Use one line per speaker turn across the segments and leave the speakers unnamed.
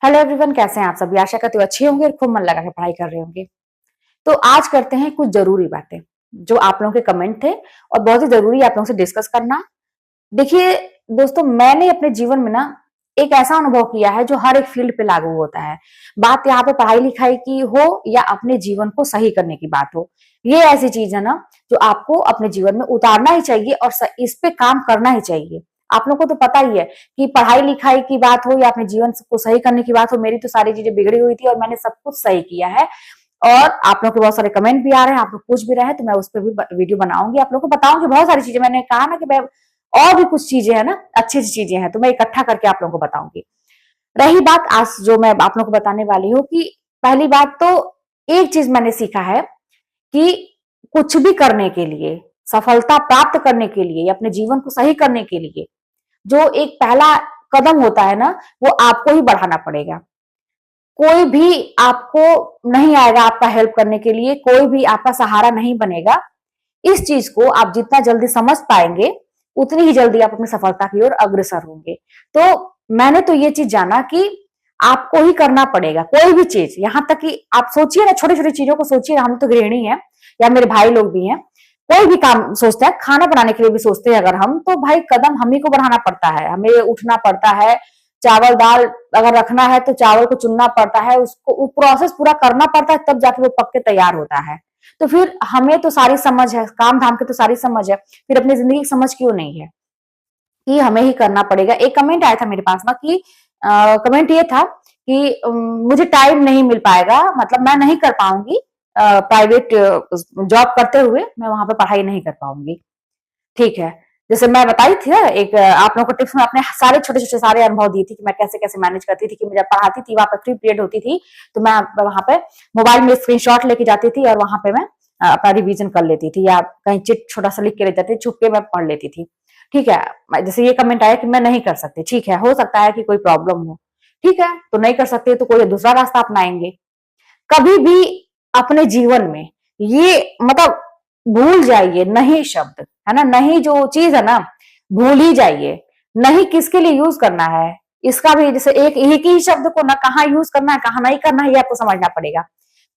Hello everyone, कैसे हैं आप सभी। आशा करते हो अच्छे होंगे और खूब मन लगा के पढ़ाई कर रहे होंगे। तो आज करते हैं कुछ जरूरी बातें जो आप लोगों के कमेंट थे और बहुत ही जरूरी आप लोगों से डिस्कस करना। देखिए दोस्तों, मैंने अपने जीवन में ना एक ऐसा अनुभव किया है जो हर एक फील्ड पे लागू होता है। बात यहाँ पे पढ़ाई लिखाई की हो या अपने जीवन को सही करने की बात हो, ये ऐसी चीज है ना जो आपको अपने जीवन में उतारना ही चाहिए और इस पे काम करना ही चाहिए। आप लोगों को तो पता ही है कि पढ़ाई लिखाई की बात हो या अपने जीवन को सही करने की बात हो, मेरी तो सारी चीजें बिगड़ी हुई थी और मैंने सब कुछ सही किया है। और आप लोगों के बहुत सारे कमेंट भी आ रहे हैं, आप लोग पूछ भी रहे हैं, तो मैं उस पर भी वीडियो बनाऊंगी, आप लोगों को बताऊंगी बहुत सारी चीजें। मैंने कहा ना कि मैं और भी कुछ चीजें हैं ना, अच्छी अच्छी चीजें हैं, तो मैं इकट्ठा करके आप लोगों को बताऊंगी। रही बात आज जो मैं आप लोगों को बताने वाली हूँ कि पहली बात तो एक चीज मैंने सीखा है कि कुछ भी करने के लिए, सफलता प्राप्त करने के लिए या अपने जीवन को सही करने के लिए जो एक पहला कदम होता है ना, वो आपको ही बढ़ाना पड़ेगा। कोई भी आपको नहीं आएगा आपका हेल्प करने के लिए, कोई भी आपका सहारा नहीं बनेगा। इस चीज को आप जितना जल्दी समझ पाएंगे उतनी ही जल्दी आप अपनी सफलता की ओर अग्रसर होंगे। तो मैंने तो ये चीज जाना कि आपको ही करना पड़ेगा कोई भी चीज। यहां तक कि आप सोचिए ना, छोटी छोटी चीजों को सोचिए। हम तो गृहिणी हैं या मेरे भाई लोग भी हैं, कोई भी काम सोचते हैं, खाना बनाने के लिए भी सोचते हैं अगर हम, तो भाई कदम हम ही को बढ़ाना पड़ता है, हमें उठना पड़ता है। चावल दाल अगर रखना है तो चावल को चुनना पड़ता है, उसको प्रोसेस पूरा करना पड़ता है, तब जाके वो पक के तैयार होता है। तो फिर हमें तो सारी समझ है, काम धाम की तो सारी समझ है, फिर अपनी जिंदगी की समझ क्यों नहीं है कि हमें ही करना पड़ेगा। एक कमेंट आया था मेरे पास ना कि कमेंट ये था कि मुझे टाइम नहीं मिल पाएगा, मतलब मैं नहीं कर पाऊंगी, प्राइवेट जॉब करते हुए मैं वहां पे पढ़ाई नहीं कर पाऊंगी। ठीक है, जैसे मैं बताई थी ना एक आप लोगों को टिप्स में अपने सारे छोटे छोटे सारे अनुभव दिए थी कि मैं कैसे कैसे मैनेज करती थी। कि मुझे पढ़ाती थी, वहां पे फ्री पीरियड होती थी, तो मैं वहां पे मोबाइल में स्क्रीनशॉट लेके जाती थी और वहां पे मैं अपना रिवीजन कर लेती थी, या कहीं चिट छोटा सा लिख के लेते थे, छुप के मैं पढ़ लेती थी। ठीक है, जैसे ये कमेंट आया कि मैं नहीं कर सकती, ठीक है, हो सकता है कि कोई प्रॉब्लम हो, ठीक है, तो नहीं कर सकते तो कोई दूसरा रास्ता अपनाएंगे। कभी भी अपने जीवन में ये मतलब भूल जाइए नहीं शब्द, है ना, नहीं जो चीज है ना, भूल ही जाइए। नहीं किसके लिए यूज करना है, इसका भी जैसे एक ही शब्द को ना कहाँ यूज करना है कहाँ नहीं करना है, ये आपको समझना पड़ेगा।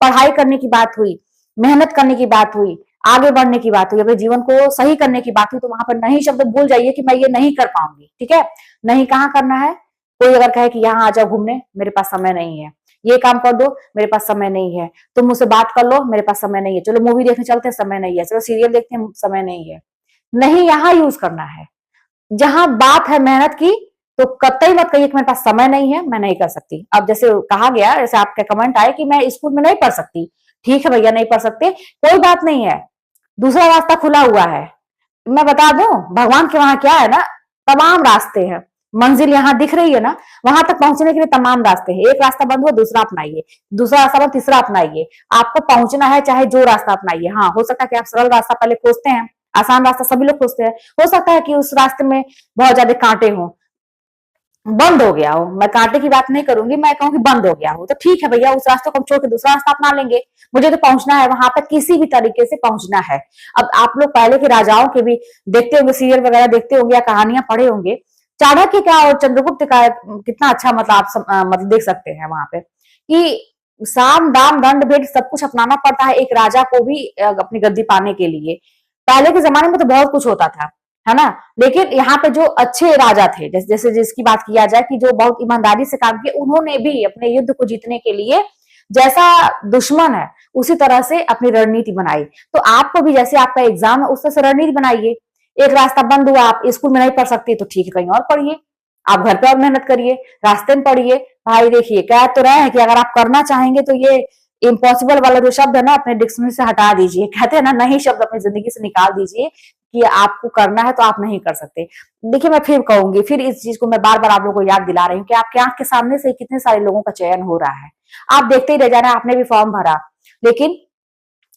पढ़ाई करने की बात हुई, मेहनत करने की बात हुई, आगे बढ़ने की बात हुई, अपने जीवन को सही करने की बात हुई, तो वहां पर नहीं शब्द भूल जाइए कि मैं ये नहीं कर पाऊंगी। ठीक है, नहीं कहाँ करना है। कोई अगर कहे कि यहाँ आ जाओ घूमने, मेरे पास समय नहीं है, ये काम कर दो, मेरे पास समय नहीं है, तुम मुझसे बात कर लो, मेरे पास समय नहीं है, चलो मूवी देखने चलते हैं, समय नहीं है, चलो सीरियल देखते हैं, समय नहीं है। नहीं यहाँ यूज करना है। जहां बात है मेहनत की, तो कतई मत कहिए कि मेरे पास समय नहीं है, मैं नहीं कर सकती। अब जैसे कहा गया, जैसे आपके कमेंट आए कि मैं स्कूल में नहीं पढ़ सकती, ठीक है भैया, नहीं पढ़ सकते, कोई बात नहीं है, दूसरा रास्ता खुला हुआ है। मैं बता दूं, भगवान के वहां क्या है ना, तमाम रास्ते हैं। मंजिल यहाँ दिख रही है ना, वहां तक पहुंचने के लिए तमाम रास्ते हैं। एक रास्ता बंद हुआ, दूसरा अपनाइए, दूसरा रास्ता बंद, तीसरा अपनाइए। आपको पहुंचना है चाहे जो रास्ता अपनाइए। हाँ, हो सकता है कि आप सरल रास्ता पहले खोजते हैं, आसान रास्ता सभी लोग खोजते हैं, हो सकता है कि उस रास्ते में बहुत ज्यादा कांटे हों, बंद हो गया हो। मैं कांटे की बात नहीं करूंगी, मैं कहूंगी बंद हो गया हो, तो ठीक है भैया, उस रास्ते को हम छोड़ के दूसरा रास्ता अपना लेंगे। मुझे तो पहुंचना है वहां तक, किसी भी तरीके से पहुंचना है। अब आप लोग पहले के राजाओं के भी देखते होंगे, सीरियल वगैरह देखते होंगे या कहानियां पढ़े होंगे, चाणक्य का और चंद्रगुप्त का कितना अच्छा मतलब आप मतलब देख सकते हैं वहां पे कि साम दाम दंड भेद सब कुछ अपनाना पड़ता है एक राजा को भी अपनी गद्दी पाने के लिए। पहले के जमाने में तो बहुत कुछ होता था, है ना, लेकिन यहाँ पे जो अच्छे राजा थे, जैसे जिसकी बात किया जाए कि जो बहुत ईमानदारी से काम किया, उन्होंने भी अपने युद्ध को जीतने के लिए जैसा दुश्मन है उसी तरह से अपनी रणनीति बनाई। तो आपको भी जैसे आपका एग्जाम है उस तरह से रणनीति बनाइए। एक रास्ता बंद हुआ, आप स्कूल में नहीं पढ़ सकती, तो ठीक है, कहीं और पढ़िए, आप घर पे और मेहनत करिए, रास्ते में पढ़िए। भाई देखिए, कह तो रहे हैं कि अगर आप करना चाहेंगे तो ये इम्पॉसिबल वाला जो शब्द है ना अपने डिक्शनरी से हटा दीजिए। कहते हैं ना, नहीं शब्द अपनी जिंदगी से निकाल दीजिए कि आपको करना है तो आप नहीं कर सकते। देखिए, मैं फिर कहूंगी, फिर इस चीज को मैं बार बार आप लोगों को याद दिला रही हूँ कि आपके आंख के सामने से कितने सारे लोगों का चयन हो रहा है, आप देखते ही रह जाना। आपने भी फॉर्म भरा, लेकिन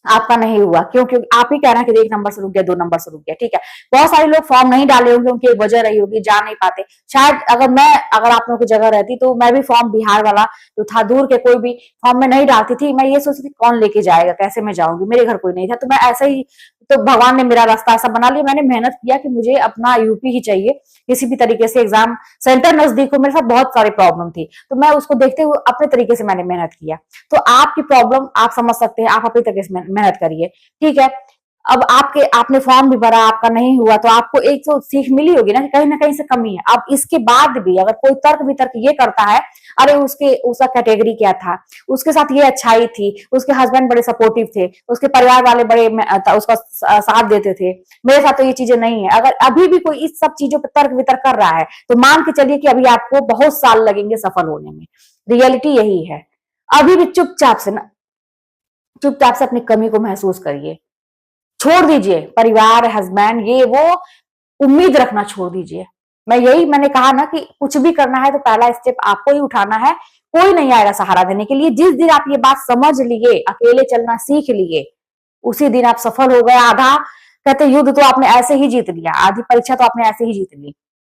आपका नहीं हुआ क्यों? क्योंकि आप ही कह रहे हैं कि 1 नंबर से रुक गया, 2 नंबर से रुक गया, ठीक है। बहुत सारे लोग फॉर्म नहीं डाले होंगे, उनकी एक वजह रही होगी, जा नहीं पाते। शायद अगर आप लोगों की जगह रहती तो मैं भी फॉर्म बिहार वाला जो था, दूर के कोई भी फॉर्म में नहीं डालती थी। मैं ये सोचती थी कौन लेके जाएगा, कैसे मैं जाऊंगी, मेरे घर कोई नहीं था, तो मैं ऐसे ही, तो भगवान ने मेरा रास्ता ऐसा बना लिया। मैंने मेहनत किया कि मुझे अपना यूपी ही चाहिए, किसी भी तरीके से एग्जाम सेंटर नजदीक हो। मेरे साथ बहुत सारी प्रॉब्लम थी, तो मैं उसको देखते हुए अपने तरीके से मैंने मेहनत किया। तो आपकी प्रॉब्लम आप समझ सकते हैं, आप अपनी तरीके से मेहनत करिए, ठीक है। अब आपने फॉर्म भी भरा, आपका नहीं हुआ, तो आपको एक तो सीख मिली होगी ना कहीं से कमी है। अब इसके बाद भी अगर कोई तर्क वितर्क ये करता है, अरे उसका कैटेगरी क्या था, उसके साथ ये अच्छाई थी, उसके हस्बैंड बड़े सपोर्टिव थे, उसके परिवार वाले बड़े उसका साथ देते थे, मेरे साथ तो ये चीजें नहीं है। अगर अभी भी कोई इस सब चीजों पर तर्क वितर्क कर रहा है, तो मान के चलिए कि अभी आपको बहुत साल लगेंगे सफल होने में। रियलिटी यही है। अभी भी चुपचाप से अपनी कमी को महसूस करिए, छोड़ दीजिए परिवार, हस्बैंड, ये वो उम्मीद रखना छोड़ दीजिए। मैंने कहा ना कि कुछ भी करना है तो पहला स्टेप आपको ही उठाना है, कोई नहीं आएगा सहारा देने के लिए। जिस दिन आप ये बात समझ लिए, अकेले चलना सीख लिए, उसी दिन आप सफल हो गए। आधा कहते युद्ध तो आपने ऐसे ही जीत लिया, आधी परीक्षा तो आपने ऐसे ही जीत ली।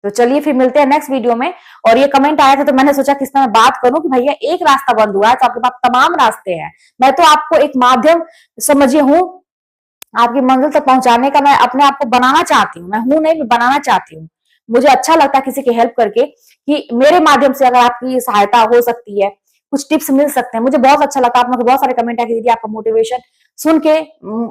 तो चलिए फिर मिलते हैं नेक्स्ट वीडियो में। और ये कमेंट आया था तो मैंने सोचा किस तरह बात करूं कि भैया एक रास्ता बंद हुआ है तो आपके पास तमाम रास्ते हैं। मैं तो आपको एक माध्यम समझिए हूं आपकी मंजिल तक पहुंचाने का। मैं अपने आप को बनाना चाहती हूँ, मैं हूं नहीं, मैं बनाना चाहती हूँ। मुझे अच्छा लगता है किसी की हेल्प करके, कि मेरे माध्यम से अगर आपकी सहायता हो सकती है, कुछ टिप्स मिल सकते हैं, मुझे बहुत अच्छा लगता है। आप लोग बहुत सारे कमेंट आए कि दीदी आपका मोटिवेशन सुन के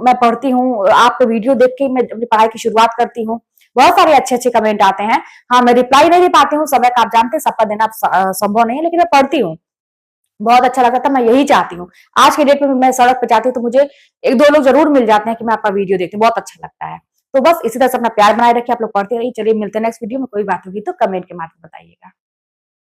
मैं पढ़ती हूँ, आपको वीडियो देख के मैं अपनी पढ़ाई की शुरुआत करती हूँ। बहुत सारे अच्छे अच्छे कमेंट आते हैं। हाँ, मैं रिप्लाई नहीं दे पाती हूँ समय का, आप जानते हैं सबका देना संभव नहीं है, लेकिन मैं पढ़ती हूँ। बहुत अच्छा लगता था, मैं यही चाहती हूँ। आज के डेट में मैं सड़क पे जाती हूँ तो मुझे 1-2 लोग जरूर मिल जाते हैं कि मैं आपका वीडियो देखती हूँ, बहुत अच्छा लगता है। तो बस इसी तरह से अपना प्यार बनाए रखिए, आप लोग पढ़ते रहिए। चलिए मिलते हैं नेक्स्ट वीडियो में, कोई बात होगी तो कमेंट के माध्यम बताइएगा।